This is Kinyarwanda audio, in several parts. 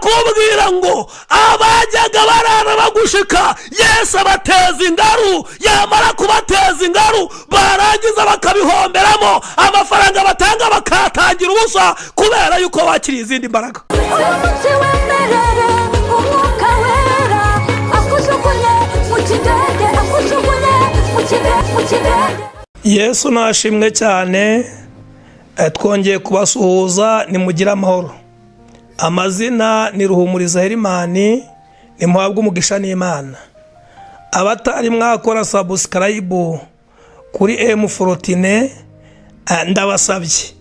ndakubwira ngo abajyaga barara bagushika Yesu abateza ingaru, yamara kubateza ingaru barangiza bakabihomberamo, amafaranga batanga bakatangira ubusa kubera yuko bakiriye izindi mbaraga. Yesu nashimwe cyane. Twongeye kubasuhuza, nimugira amahoro. Amazina ni Ruhumuriza Herimani, nimuhabwe umugisha n'Imana. Abatari mwakora subscribe kuri M14 ndabasabye,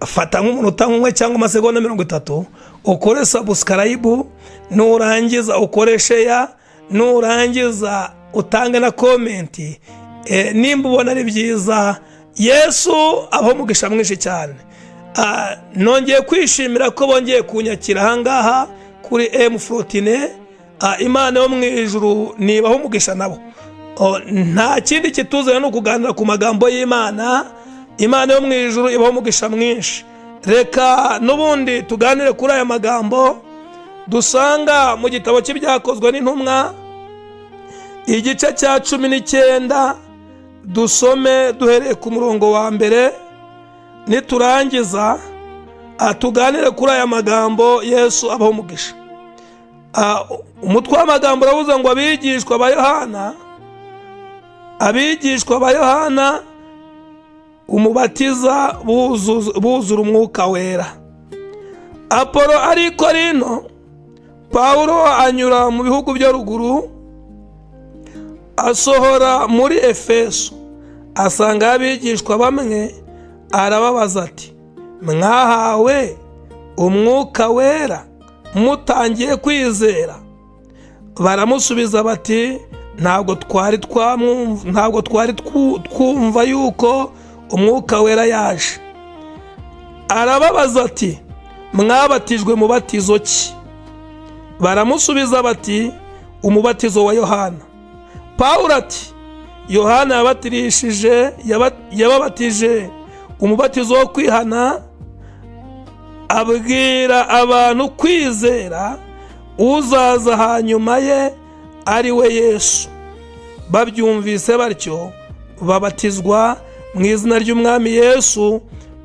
fata nk'umunota umwe cyangwa amasegonda 30 ukore subscribe, nurangiza ukore share, nurangiza utange na comment. Nimba ubona ari byiza, Yesu aho umugisha mwinshi cyane. Nongeye kwishimira ko bongeye kunyakira ahangaha kuri M14. Imana yo mu ijuru nibaho umugisha nabo. Nta kindi kituzanye no kuganira ku magambo y'Imana. Imana yo mu ijuru ibaho umugisha mwinshi. Reka nubundi tuganire kuri aya magambo dusanga mu gitabo cy'ibyakozwe n'intumwa igice cya 19. Dusome duhereye ku murongo wa mbere, niturangiza tuganire kuri aya magambo. Yesu abaho umugisha. Umutwe w'amagambo uravuze ngo abigishwa ba Yohana umubatiza buzura umwuka wera. Apolo ari Korinto, Paulo anyura mu bihugu byo ruguru, asohora muri Efeso, asanga abigishwa bamwe, arababaza ati, mwahawe umwuka wera mutangiye kwizera? Baramusubiza bati, ntabwo twari twumva yuko umwuka wera yaje. Arababaza ati, mwabatijwe mubatizo ki? Baramusubiza bati, umubatizo wa Yohana. Paulo ati, Yohana yababatije umubatizo wo kwihana, abwira abantu kwizera uzaza hanyuma ye ari we Yesu. Babyumvise batyo babatizwa mu izina ry'umwami Yesu.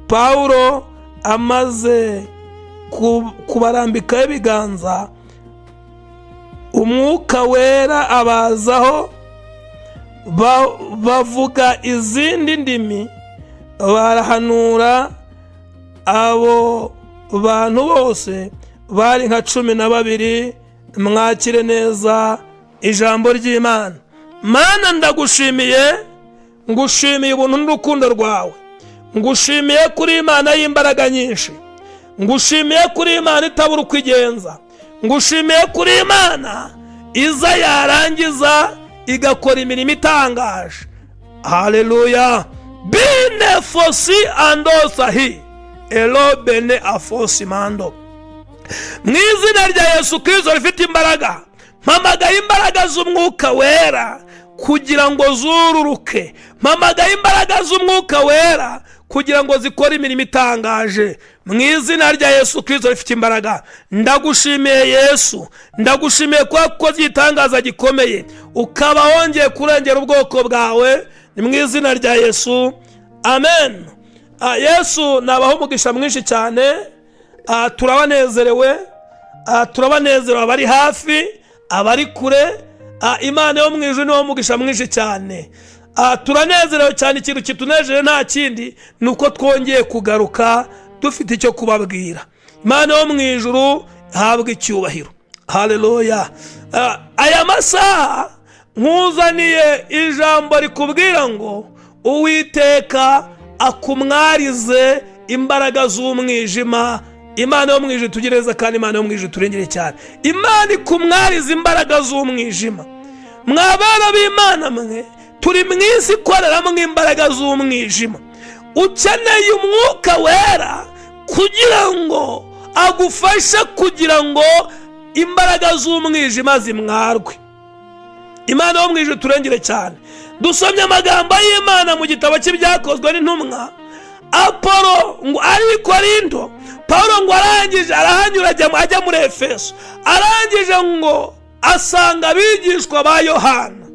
Paulo amaze kubarambikaho ibiganza, umwuka wera abazaho, bavuga izindi ndimi, barahanura. Abo bantu bose bari nka 12. Mwakire neza ijambo ry'Imana. Mana, ndagushimiye, ngushimiye ubuntu n'urukundo rwawe, ngushimiye kuri Imana y'imbaraga nyinshi, ngushimiye kuri Imana itabura kwigenza, ngushimiye kuri Imana iza yarangiza igakora imirimo itangaje. Haleluya. Bine fosi andosahi elo bene afosi mando. Mu izina rya Yesu Kristo rifite imbaraga, mpamagaye imbaraga z'umwuka wera kugira ngo zururuke. Mpamagaye imbaraga z'umwuka wera kugira ngo zikore imirimo itangaje. Mu izina rya Yesu Kristo rifite imbaraga, ndagushimiye Yesu, ndagushimiye kwa kukoze igitangaza gikomeye, ukaba wongeye kurengera ubwoko bwawe. Ni mu izina rya Yesu, amen. Yesu nabaho umugisha mwinshi cyane. Turabanezerewe, abari hafi, abari kure. Imana yo mu ijuru niho umugisha mwinshi cyane. Turanezerewe cyane. Ikintu kitunejeje nta kindi nuko twongeye kugaruka dufite icyo kubabwira. Imana yo mu ijuru habwe icyubahiro. Haleluya. Aya masaha nkuzaniye ijambo rikubwira ngo Uwiteka akumwarize imbaraga z'umwijima. Imana yo mu ijuru tugereza, kandi Imana yo mu ijuru turengere cyane. Imana ikumwarize imbaraga z'umwijima. Mwabana b'Imana mwe, turi mu isi ikoreramo imbaraga z'umwijima. Ukeneye umwuka wera kugira ngo agufashe kugira ngo imbaraga z'umwijima zimwarwe. Imana yo mu ijuru turengere cyane. Dusomye amagambo y'Imana mu gitabo cy'ibyakozwe n'intumwa, Apolo ngo ari Korinto, Paulo ngo arangije arahanyura ajya muri Efeso, arangije ngo asanga abigishwa ba Yohana.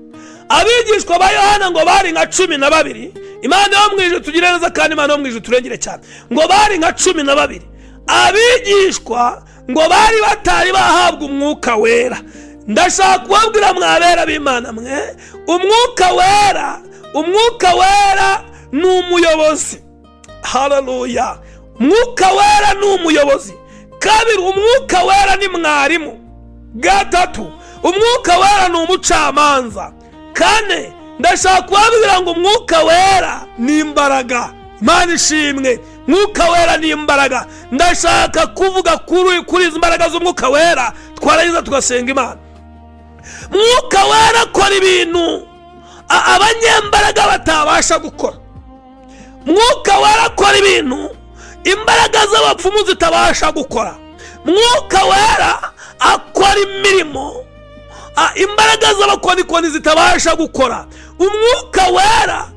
Abigishwa ba Yohana ngo bari nka 12. Imana yo mwijuru tugire neza kandi Imana yo mwijuru turengere cyane. Ngo bari nka 12. Abigishwa ngo bari batari bahabwa umwuka wera. Ndashaka kubabwira mwabera b'Imana mwe, umwuka wera ni umuyobozi. Haleluya. Umwuka wera ni umuyobozi. Kabiri, umwuka wera ni mwarimu. Gatatu, umwuka wera ni umucamanza. Kane, ndashaka kubabwira ngo umwuka wera ni imbaraga. Imana ishimwe. Mwuka wera ni imbaraga. Ndashaka kuvuga kuri izi mbaraga z'umwuka wera, twaragiza tugasenga Imana. Mwuka wera akora ibintu abanyembaraga batabasha gukora. Mwuka wera akora ibintu imbaraga z'abapfumu zitabasha gukora. Mwuka wera akora imirimo imbaraga z'abakonikoni zitabasha gukora. Umwuka wera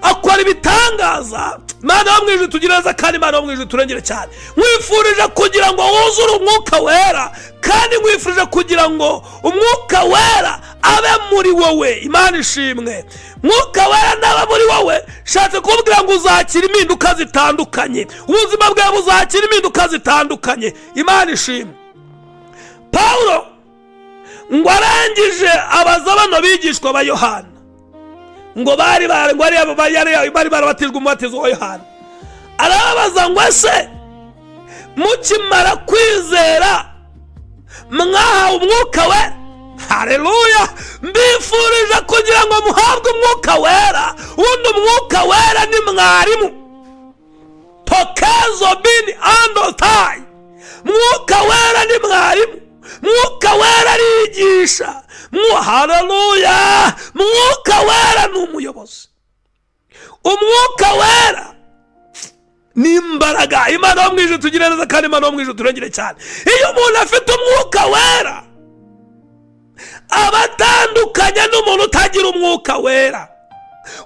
akora ibitangaza. Imana yo mwijuru tugireza kandi Imana yo mwijuru turengere cyane. Mwifurije kugira ngo wuzure umwuka wera, kandi mwifurije kugira ngo umwuka wera abe muri wowe. Imana ishimwe. Mwuka wera naba muri wowe, shatse kubwira ngo uzakira impinduka zitandukanye. Ubuzima bwawe buzakira impinduka zitandukanye. Imana ishimwe. Paulo ngo arangije abaza bano bigishwa ba Yohana, ngo bari barabatijwe umubatizo wa Yohana. Arababaza ngo ese mukimara kwizera mwahawe umwuka wera? Haleluya. Mbifurije kugira ngo muhabwe umwuka wera. Undi umwuka wera ni mwarimu. Tokezo bini andotai. Mwuka wera ni mwarimu. Mwuka wera arigisha. Haleluya. Mwuka wera ni umuyobozi. Umwuka wera ni imbaraga. Imana yo mwijuru tugire neza kandi Imana yo mwijuru turengere cyane. Iyo umuntu afite umwuka wera, abatandukanye n'umuntu utagira umwuka wera.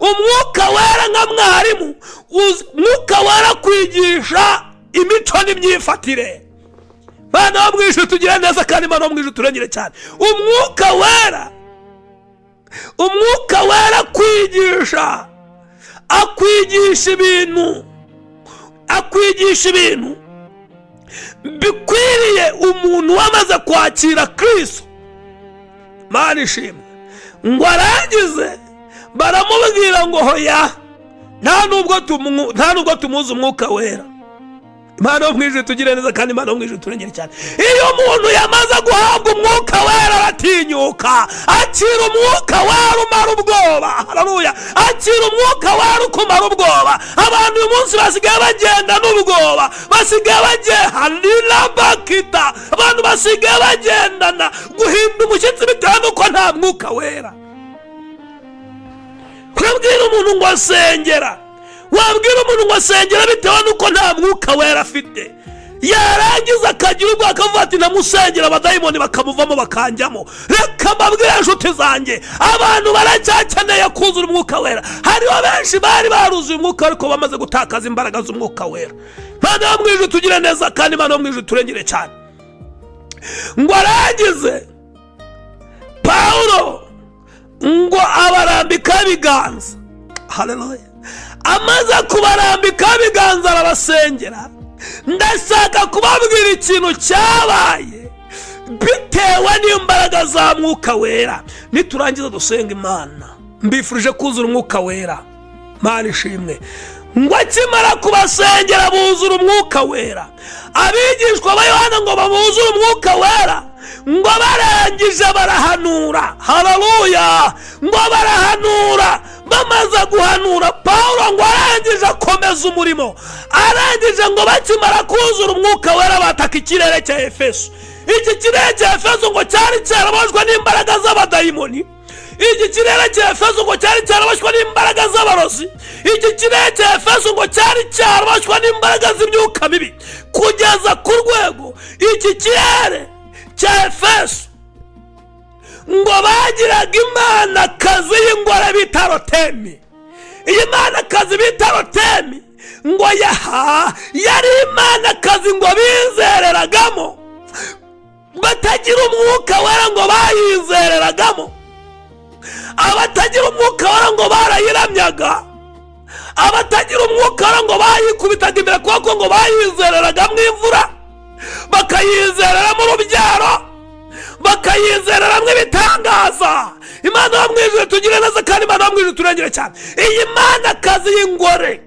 Umwuka wera nka mwarimu. Umwuka wera kwigisha imico n'imyifatire. Imana yo mwijuru tugire neza kandi Imana yo mwijuru turengere cyane. Umwuka wera kwigisha, akwigisha ibintu bikwiriye umuntu wamaze kwakira Kristo. Imana ishimwe. Ngo arangize baramubwira ngo hoya, nta nubwo tumuzi umwuka wera. Imana yo mwijuru tugire neza kandi Imana yo mwijuru turengere cyane. Iyo umuntu yamaze guhabwa umwuka wera aratinyuka. Akira umwuka wera umara ubwoba. Haleluya. Akira umwuka wera ukumara ubwoba. Abantu uyu munsi basigaye bagenda n'ubwoba, basigaye bakita. Abantu basigaye bagendana guhinda umushyitsi bitewe n'uko nta mwuka wera. Kurabwira umuntu ngo asengera, wabwira umuntu ngo asengera bitewe n'uko nta mwuka wera afite. Yarangiza akagira ubwo akavuga ati namusengera, abadayimoni bakamuvamo bakanjyamo. Reka mbabwire inshuti zanjye, abantu baracyakeneye kuzura umwuka wera. Hariho benshi bari baruzuye umwuka ariko bamaze gutakaza imbaraga z'umwuka wera. Imana yo mwijuru tugire neza kandi Imana yo mwijuru turengere cyane. Ngo arangize Paulo ngo abarambika ibiganza. Haleluya. Amaze kubarambika ibiganza arabasengera. Ndashaka kubabwira ikintu cyabaye bitewe n'imbaraga za mwuka wera. Niturangiza dusenga Imana, mbifurije kuzura umwuka wera. Imana ishimwe. Ngo akimara kubasengera buzura umwuka wera. Abigishwa ba Yohana ngo babuzure umwuka wera. Ngo barangije barahanura. Haleluya. Ngo barahanura. Bamaze guhanura, Paulo ngo arangije akomeza umurimo. Arangije ngo bakimara kuzura umwuka wera bataka ikirere cya Efeso. Iki kirere cya Efeso ngo cyari cyarabashwe n'imbaraga z'abadayimoni. Iki kirere cya Efeso ngo cyari cyarabashwe n'imbaraga z'abarozi. Iki kirere cya Efeso ngo cyari cyarabashwe n'imbaraga z'imyuka mibi. Kugeza ku rwego iki kirere cya Efeso ngo bagiraga imana kazi y'ingore bita Rotemi. iyi manakazi bita Rotemi ngo yari imanakazi ngo bizereragamo, batagira umwuka wera ngo bayizereragamo. Abatagira umwuka wera ngo barayiramyaga, abatagira umwuka wera ngo bayikubitaga imbere kuko ngo bayizereragamo imvura, bakayizereramo urubyaro, bakayizereramo ibitangaza. Imana yo mu ijuru tugire neza kandi Imana yo mu ijuru turengere cyane. Iyi manakazi y'ingore,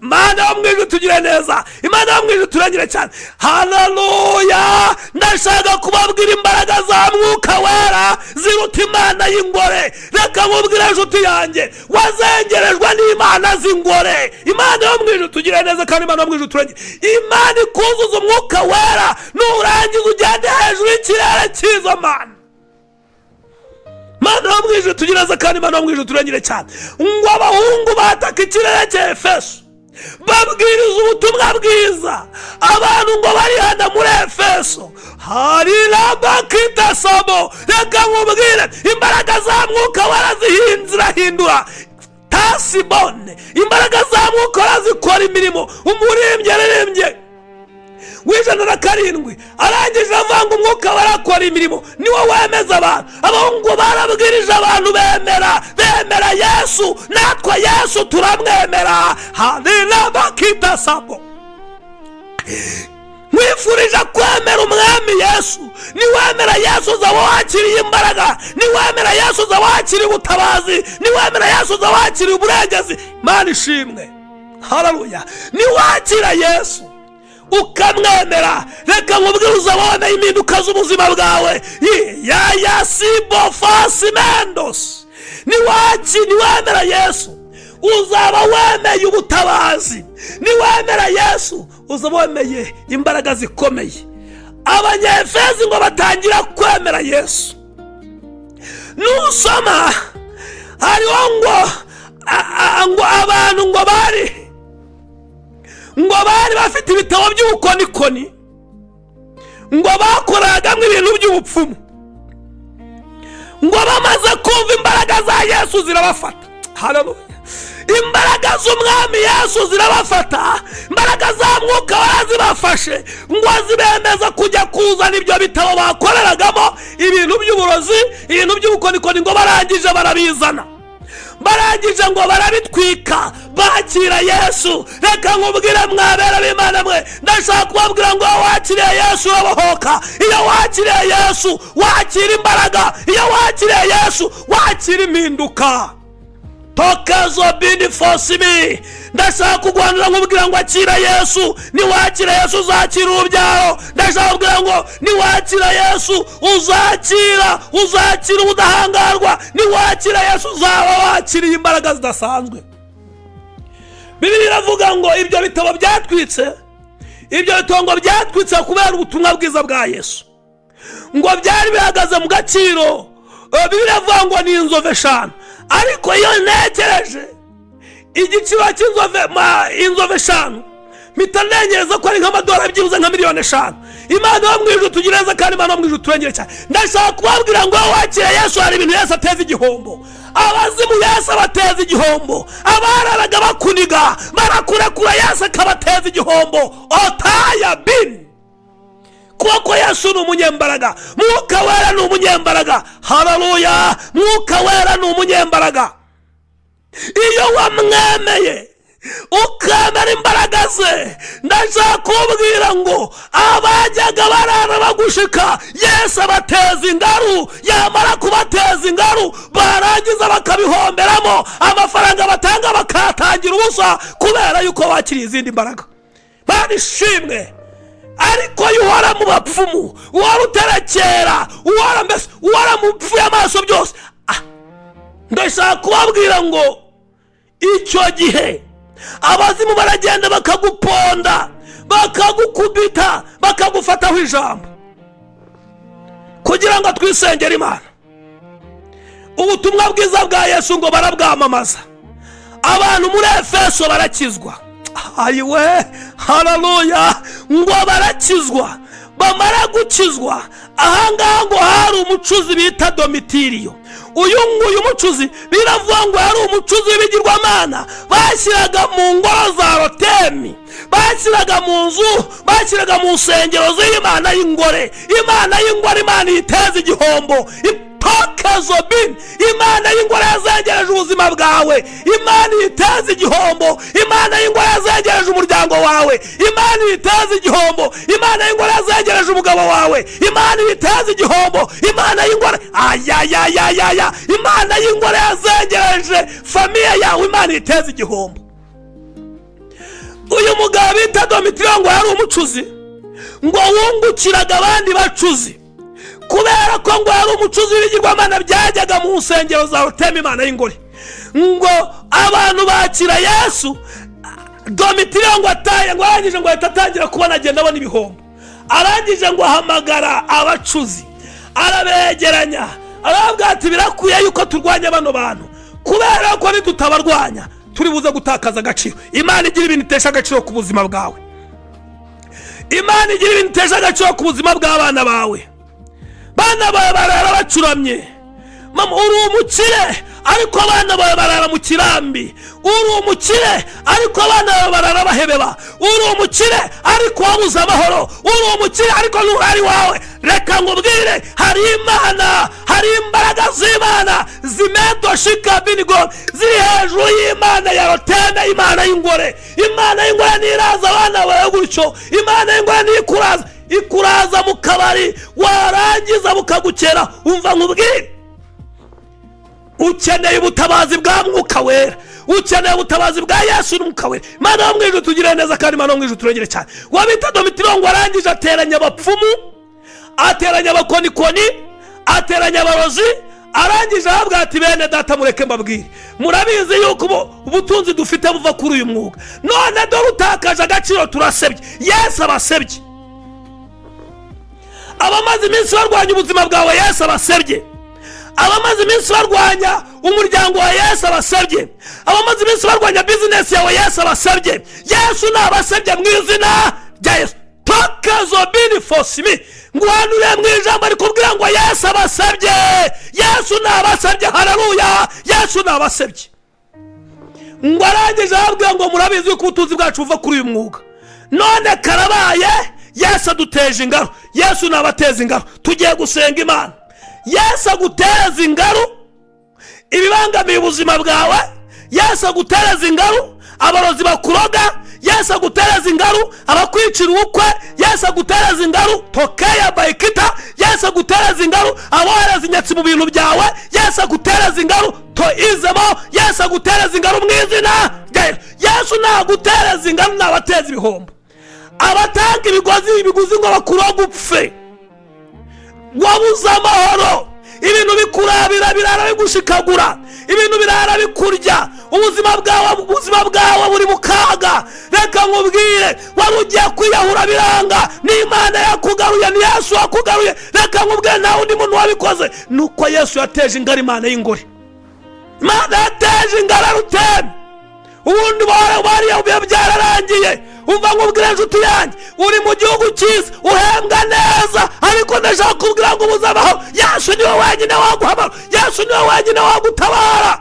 Imana yo mu ijuru tugire neza, Imana yo mu ijuru turengere cyane. Haleluya! Ndashaka kubabwira imbaraga za mwuka wera ziruta imana y'ingore. Reka nkubwire inshuti yanjye, wazengerejwe n'imana z'ingore. Imana yo mu ijuru tugire neza kandi Imana yo mu ijuru turengere. Imana ikuzuza umwuka wera, nurangiza ugende hejuru y'ikirere cyizo mana. Imana yo mu ijuru tugire neza kandi Imana yo mu ijuru turengere cyane. Ngo abahungu bataka ikirere cya Efeso babwiriza ubutumwa bwiza abantu ngo bari hano muri Efeso. Harirabakidasamo. Reka nkubwire imbaraga za mwuka wera zirahindura tasibone. Imbaraga za mwuka wera zikora imirimo. Umuririmbyi yaririmbye w'107 arangije avanga umwuka wera akora imirimo, niwo wemeza abantu. Abahungu barabwirije abantu bemera Yesu, natwe Yesu turamwemera. Harirabakidasamo. Mwifurije kwemera umwami Yesu. Niwemera Yesu uzaba wakiriye imbaraga, niwemera Yesu uzaba wakiriye ubutabazi, niwemera Yesu uzaba wakiriye uburengezi. Imana ishimwe. Haleluya! Niwakira Yesu ukamwemera, reka nkubwire uzaba wemeye impinduka z'ubuzima bwawe. Yayasibofasimendos. Niwemera Yesu uzaba wemeye ubutabazi, niwemera Yesu uzaba wemeye imbaraga zikomeye. Abanyefezi ngo batangira kwemera Yesu. Nusoma hariho ngo abantu ngo bari bafite ibitabo by'ubukonikoni, ngo bakoragamo ibintu by'ubupfumu, ngo bamaze kumva imbaraga za Yesu zirabafata. Haleluya! Imbaraga z'umwami Yesu zirabafata, imbaraga za mwuka wera zibafashe ngo zibemeza kujya kuzana ibyo bitabo bakoreragamo ibintu by'uburozi, ibintu by'ubukonikoni. Ngo barangije barabizana, barangije ngo barabitwika, bakira Yesu. Reka nkubwire mwabera b'Imana mwe, ndashaka kubabwira ngo wakiriye Yesu urabohoka. Iyo wakiriye Yesu wakira imbaraga, iyo wakiriye Yesu wakira impinduka. Tokazo bini fosimi. Ndashaka kugwanira nkubwira ngo akira Yesu. Niwakira Yesu uzakira urubyaro. Ndashaka kubwira ngo niwakira Yesu uzakira ubudahangarwa. Niwakira Yesu uzaba wakiriye imbaraga zidasanzwe. Bibiliya iravuga ngo ibyo bitabo byatwitse, ibyo bitongo byatwitse kubera ubutumwa bwiza bwa Yesu, ngo byari bihagaze mu gaciro. Bibiliya iravuga ngo ni inzove 5. Ariko iyo ntekereje igiciro cy'inzove 5 mpita ntekereza ko ari nk'amadolari byibuze nka miliyoni 5. Imana yo mu ijuru tugireza kandi Imana yo mu ijuru turengere cyane. Ndashaka kubabwira ngo wakire Yesu hari ibintu Yesu ateza igihombo. Abazimu Yesu abateza igihombo, abararaga bakuniga barakurekura Yesu akabateza igihombo. Otaya bin. Kuko Yesu ni umunyembaraga, mwuka wera ni umunyembaraga. Haleluya! Mwuka wera ni umunyembaraga. Iyo wamwemeye ukamera imbaraga ze, ndashaka kubwira ngo abajyaga barara bagushika Yesu abateza ingaru. Yamara kubateza ingaru barangiza bakabihomberamo, amafaranga batanga bakatangira ubusa kubera yuko wakiriye izindi mbaraga. Bani ishimwe. Ariko yuhora mu bapfumu, uhora uterekera, uhora mu pfu y'amaso byose. Ndashaka kubabwira ngo icyo gihe abazimu baragenda bakaguponda, bakagukubita, bakagufataho ijambo kugira ngo twisengere Imana. Ubutumwa bwiza bwa Yesu ngo barabwamamaza, abantu muri Efeso barakizwa. Ayiwe, haleluya! Ngo barakizwa, bamara gukizwa. Ahangaha ngo hari umucuzi bita Domitiriyo. uyu nguyu mucuzi biravuga ngo yari umucuzi w'ibigirwamana bashyiraga mu ngoro za Rotemi, bashyiraga mu nzu, bashyiraga mu nsengero z'Imana y'ingore. Imana y'ingore, Imana yiteza igihombo. Tokezobin, Imana y'ingore yazengereje ubuzima bwawe, Imana yiteza igihombo. Imana y'ingore yazengereje umuryango wawe, Imana yiteza igihombo. Imana y'ingore yazengereje umugabo wawe, Imana yiteza igihombo. Imana y'ingore ayayayayaya, Imana y'ingore yazengereje famiye yawe, Imana yiteza igihombo. Uyu mugabo bita Domitiriyo ngo yari umucuzi, ngo wungukiraga abandi bacuzi, kubera ko ngo yari umucuzi w'ibigirwamana byajyaga mu nsengero za Rotemi, Imana y'ingore. Ngo abantu bakira Yesu, Domitiriyo ngo ataye, ngo arangije ngo ahita atangira kubona, agenda abona ibihombo. Arangije ngo ahamagara abacuzi, arabegeranya, arababwira ati birakwiye yuko turwanya bano bantu, kubera ko nitutabarwanya turi buze gutakaza agaciro. Imana igira ibintu itesha agaciro ku buzima bwawe. Imana igira ibintu itesha agaciro ku buzima bw'abana bawe. Bana bawe barara bacuramye. Mama, uri umukire ariko abana bawe barara mu kirambi. Uri umukire ariko abana bawe barara bahebeba. Uri umukire ariko wabuze amahoro. Uri umukire ariko n'urari wawe. Reka ngubwire, hari Imana, hari imbaraga z'Imana zimedoshika binigo ziri hejuru y'Imana ya Roteme, Imana y'ingore. Imana y'ingore niraza abana bawe gutyo. Imana y'ingore nikuraza, ikuraza mu kabari, warangiza bukagukera. Umva nkubwire, ukeneye ubutabazi bwa Mwuka Wera, ukeneye ubutabazi bwa Yesu n'Umwuka Wera. Imana yo mu ijuru tugire neza, kandi Imana yo mu ijuru turengere cyane. Wabita Domitiriyo ngo arangije ateranya abapfumu, ateranya abakonikoni, ateranya abarozi. Arangije ahabwa ati bene data mureke mbabwire, murabizi yuko ubutunzi dufite buva kuri uyu mwuga, none dore utakaje agaciro, turasebye. Yesu abasebye. Abamaze iminsi barwanya ubuzima bwawe, Yesu abasebye. Abamaze iminsi barwanya umuryango wa Yesu abasebye. Abamaze iminsi barwanya business yawe, Yesu abasebye. Yesu nabasebye mu izina rya Yesu. Tokezobini fosimi, ngwanure mu ijambo rikubwira ngo Yesu abasebye. Yesu nabasebye, haleluya. Yesu nabasebye. Ngo arangije ahabwira ngo murabizi ko ubutunzi bwacu buva kuri uyu mwuga, none karabaye. Yesu aduteje ingaro. Yesu nabateza ingaro. Tugiye gusenga Imana. Yesu aguteza ingaro ibibangamiye ubuzima bwawe. Yesu aguteza ingaro abarozi bakuroga. Yesu aguteza ingaro abakwicira ubukwe. Yesu aguteza ingaro tokeya bayikita. Yesu aguteza ingaro abohereza inyatsi mu bintu byawe. Yesu aguteza ingaro toizemo. Yesu aguteza ingaro mu izina rya Yesu. Yesu naguteza ingaro nabateza ibihombo, abatanga ibiguzi ngo bakuroga upfe. Wabuze amahoro, ibintu bikurabira, birara bigushikagura, ibintu birara bikurya, ubuzima bwawe buri mu kaga. Reka nkubwire, wari ugiye kwiyahura biranga, n'Imana yakugaruye, ni Yesu wakugaruye. Reka nkubwire, nta wundi muntu wabikoze, nuko Yesu yateje ingaro, Imana y'ingore. Imana yateje ingaro Ruteme. Ubundi bari byararangiye. Umva nkubwire nshuti yanjye, uri mu gihugu cyiza, uhembwa neza, ariko ndashaka kubwira ngo ubuzabaho. Yesu niwe wenyine waguhamara, Yesu niwe wenyine wagutabara.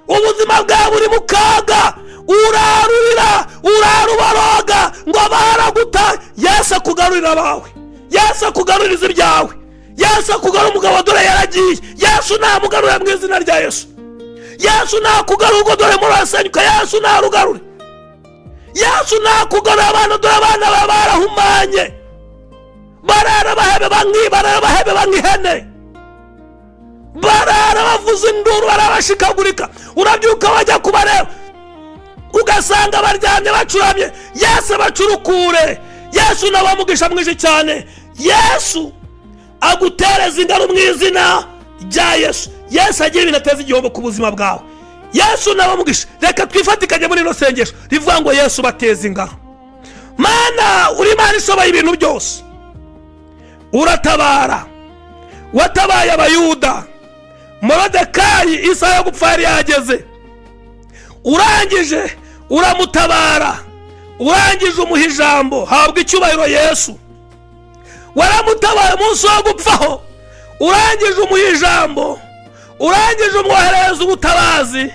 Ubuzima bwawe buri mu kaga, urarurira, urarubaroga ngo baragutaye. Yesu akugarurira abawe, Yesu akugaruriza ibyawe. Yesu akugarura umugabo dore yaragiye. Yesu namugarura mu izina rya Yesu. Yesu nakugarura ubwo dore murasenyuka. Yesu narugarure. Yesu nakugarura abantu dore abana barahumanye, barara bahebe bangihene, barara bavuza induru, barabashikagurika. Urabyuka wajya kubareba ugasanga baryamye bacuramye. Yesu bacurukure. Yesu nabamugisha mwinshi cyane. Yesu agutereza ingaro mu izina rya Yesu. Yesu agira ibintu ateza igihombo ku buzima bwawe. Yesu nabamugisha. Reka twifatikanye muri no sengesho rivuga ngo Yesu bateza ingaro. Mana, uri Imana ishoboye ibintu byose, uratabara. Watabaye Abayuda, Morodekayi isaha yo gupfa yari yageze, urangije uramutabara, urangije umuha ijambo. Habwa icyubahiro Yesu. Waramutabaye umunsi wo gupfaho, urangije umuha ijambo, urangije umwoherereza ubutabazi,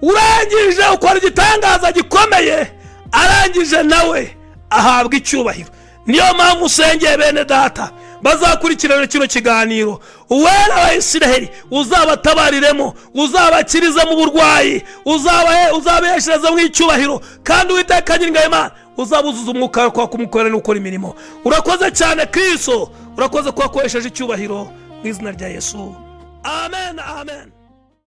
urangije ukora igitangaza gikomeye, arangije nawe ahabwa icyubahiro. Niyo mpamvu usengeye bene data bazakurikirana kino kiganiro, uwera wa Isiraheli uzabatabariremo, uzabakiriza mu burwayi, uzabeshereza mu icyubahiro, kandi Uwiteka Nyiringabo uzabuzuza umwuka kwa kumukorera no gukora imirimo. Urakoze cyane Kristo, urakoze kwa koresheje icyubahiro mu izina rya Yesu. Amen, amen.